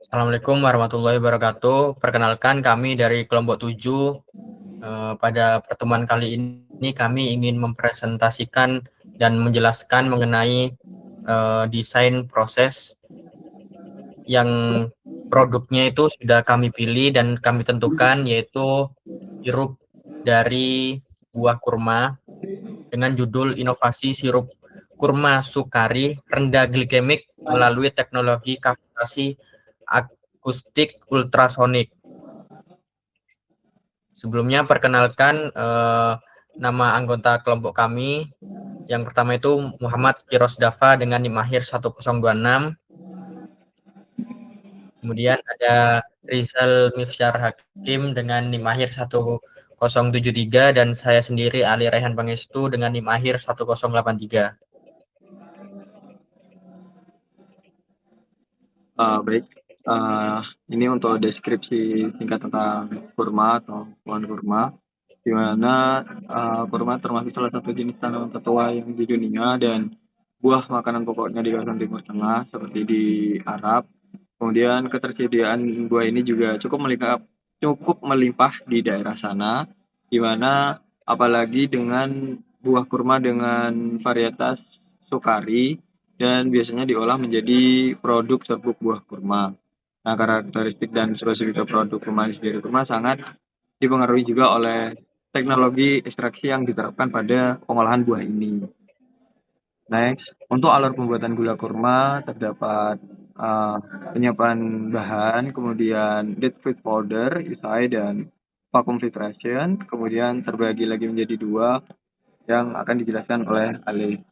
Assalamualaikum warahmatullahi wabarakatuh. Perkenalkan kami dari kelompok 7. Pada pertemuan kali ini kami ingin mempresentasikan dan menjelaskan mengenai desain proses yang produknya itu sudah kami pilih dan kami tentukan, yaitu sirup dari buah kurma dengan judul Inovasi Sirup Kurma Sukari Rendah Glikemik melalui teknologi kavitasi akustik ultrasonik. Sebelumnya perkenalkan nama anggota kelompok kami. Yang pertama itu Muhammad Firosdafa dengan NIM akhir 1026. Kemudian ada Rizal Mifsyar Hakim dengan NIM akhir 1073 dan saya sendiri Ali Raihan Pangestu dengan NIM akhir 1083. Baik, ini untuk deskripsi singkat tentang kurma atau pohon kurma, di mana kurma termasuk salah satu jenis tanaman tertua yang di dunia dan buah makanan pokoknya di kawasan Timur Tengah seperti di Arab. Kemudian ketersediaan buah ini juga cukup melimpah di daerah sana, di mana apalagi dengan buah kurma dengan varietas Sukari dan biasanya diolah menjadi produk serbuk buah kurma. Nah, karakteristik dan spesifik produk kurma sendiri kurma sangat dipengaruhi juga oleh teknologi ekstraksi yang diterapkan pada pengolahan buah ini. Next, untuk alur pembuatan gula kurma terdapat uh, penyiapan bahan, kemudian dead fruit powder, isai, dan vacuum filtration, kemudian terbagi lagi menjadi dua yang akan dijelaskan oleh Ali.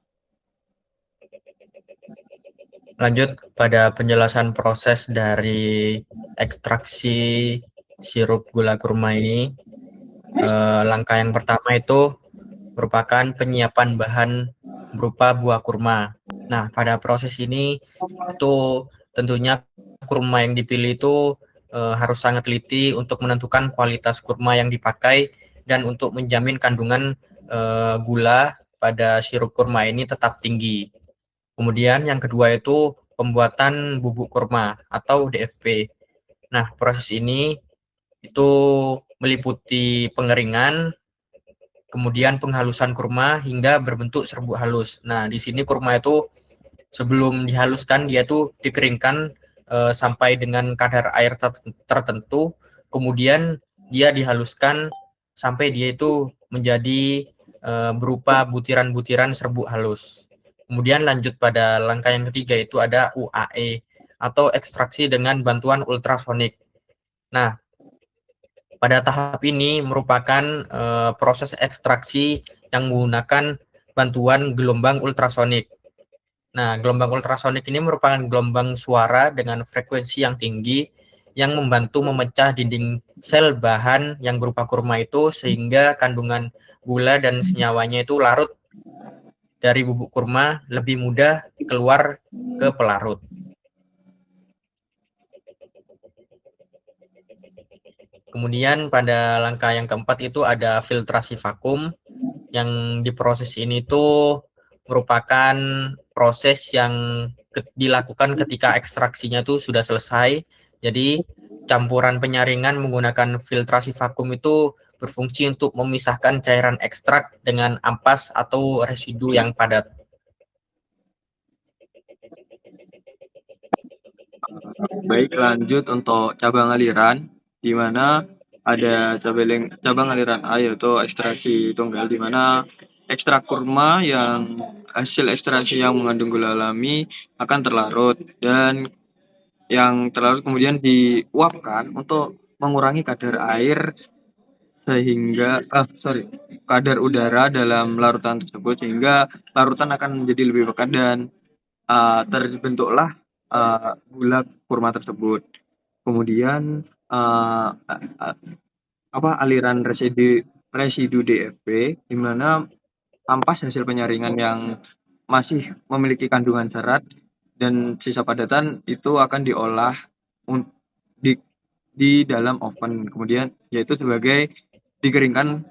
Lanjut pada penjelasan proses dari ekstraksi sirup gula kurma ini. Langkah yang pertama itu merupakan penyiapan bahan berupa buah kurma. Nah, pada proses ini itu tentunya kurma yang dipilih itu harus sangat teliti untuk menentukan kualitas kurma yang dipakai dan untuk menjamin kandungan gula pada sirup kurma ini tetap tinggi. Kemudian yang kedua itu pembuatan bubuk kurma atau DFP. Nah, proses ini itu meliputi pengeringan, kemudian penghalusan kurma hingga berbentuk serbuk halus. Nah, di sini kurma itu sebelum dihaluskan dia tuh dikeringkan sampai dengan kadar air tertentu, kemudian dia dihaluskan sampai dia itu menjadi berupa butiran-butiran serbuk halus. Kemudian lanjut pada langkah yang ketiga itu ada UAE atau ekstraksi dengan bantuan ultrasonik. Nah, pada tahap ini merupakan proses ekstraksi yang menggunakan bantuan gelombang ultrasonik. Nah, gelombang ultrasonik ini merupakan gelombang suara dengan frekuensi yang tinggi yang membantu memecah dinding sel bahan yang berupa kurma itu sehingga kandungan gula dan senyawanya itu larut dari bubuk kurma lebih mudah keluar ke pelarut. Kemudian pada langkah yang keempat itu ada filtrasi vakum yang diproses ini tuh merupakan proses yang dilakukan ketika ekstraksinya tuh sudah selesai. Jadi campuran penyaringan menggunakan filtrasi vakum itu berfungsi untuk memisahkan cairan ekstrak dengan ampas atau residu yang padat. Baik, lanjut untuk cabang aliran, di mana ada cabang aliran A yaitu ekstraksi tunggal, di mana ekstrak kurma yang hasil ekstraksi yang mengandung gula alami akan terlarut dan yang terlarut kemudian diuapkan untuk mengurangi kadar air sehingga kadar udara dalam larutan tersebut sehingga larutan akan menjadi lebih pekat dan terbentuklah gula kurma tersebut. Kemudian uh, aliran residu DFP di mana ampas hasil penyaringan yang masih memiliki kandungan serat dan sisa padatan itu akan diolah di di dalam oven, kemudian yaitu sebagai dikeringkan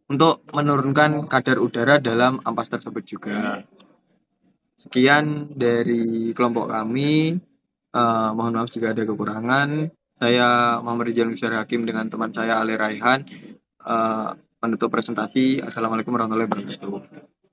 untuk menurunkan kadar udara dalam ampas tersebut juga. Sekian dari kelompok kami. Mohon maaf jika ada kekurangan. Saya Muhammad Rizal Nusyari Hakim dengan teman saya Ali Raihan, penutup presentasi. Assalamualaikum warahmatullahi wabarakatuh.